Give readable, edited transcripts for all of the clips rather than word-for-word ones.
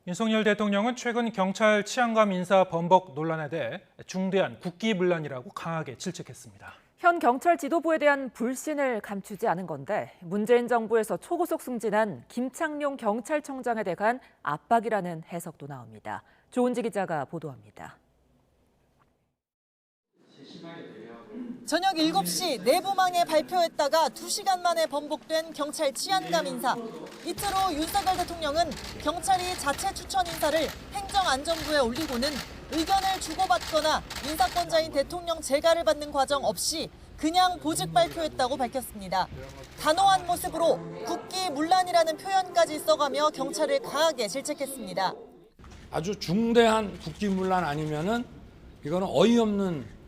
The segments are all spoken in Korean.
윤석열 대통령은 최근 경찰 치안감 인사 번복 논란에 대해 중대한 국기문란이라고 강하게 질책했습니다. 현 경찰 지도부에 대한 불신을 감추지 않은 건데 문재인 정부에서 초고속 승진한 김창룡 경찰청장에 대한 압박이라는 해석도 나옵니다. 조은지 기자가 보도합니다. 저녁 7시 내부망에 발표했다가 2시간 만에 번복된 경찰 치안감 인사. 이틀 후 윤석열 대통령은 경찰이 자체 추천 인사를 행정안전부에 올리고는 의견을 주고받거나 인사권자인 대통령 재가를 받는 과정 없이 그냥 보직 발표했다고 밝혔습니다. 단호한 모습으로 국기문란이라는 표현까지 써가며 경찰을 강하게 질책했습니다. 아주 중대한 국기문란 아니면은 이거는 어이없는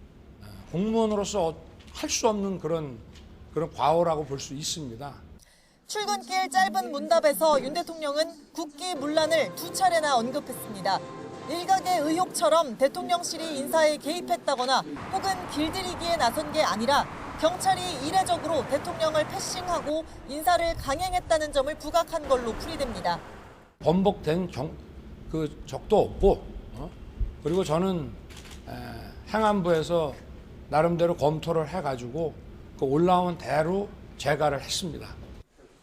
공무원으로서 할 수 없는 그런 과오라고 볼 수 있습니다. 출근길 짧은 문답에서 윤 대통령은 국기문란을 2차례나 언급했습니다. 일각의 의혹처럼 대통령실이 인사에 개입했다거나 혹은 길들이기에 나선 게 아니라 경찰이 이례적으로 대통령을 패싱하고 인사를 강행했다는 점을 부각한 걸로 풀이됩니다. 번복된 적도 없고 그리고 저는 행안부에서 나름대로 검토를 해가지고 그 올라온 대로 재가를 했습니다.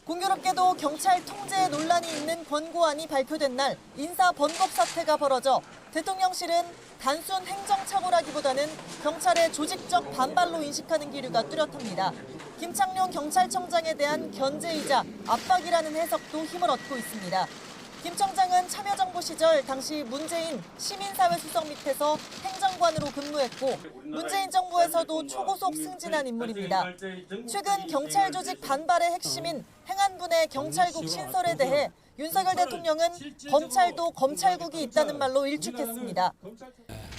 공교롭게도 경찰 통제 논란이 있는 권고안이 발표된 날 인사 번복 사태가 벌어져 대통령실은 단순 행정착오라기보다는 경찰의 조직적 반발로 인식하는 기류가 뚜렷합니다. 김창룡 경찰청장에 대한 견제이자 압박이라는 해석도 힘을 얻고 있습니다. 김 청장은 참여정부 시절 당시 문재인 시민사회 수석 밑에서 행정관으로 근무했고 문재인 정부에서도 초고속 승진한 인물입니다. 최근 경찰 조직 반발의 핵심인 행안부 내 경찰국 신설에 대해 윤석열 대통령은 검찰도 검찰국이 있다는 말로 일축했습니다.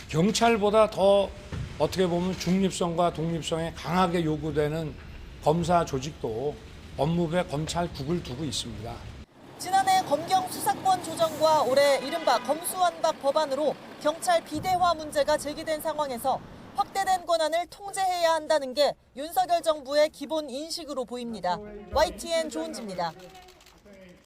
경찰보다 더 어떻게 보면 중립성과 독립성에 강하게 요구되는 검사 조직도 법무부에 검찰국을 두고 있습니다. 지난해 검경 수사권 조정과 올해 이른바 검수완박 법안으로 경찰 비대화 문제가 제기된 상황에서 확대된 권한을 통제해야 한다는 게 윤석열 정부의 기본 인식으로 보입니다. YTN 조은지입니다.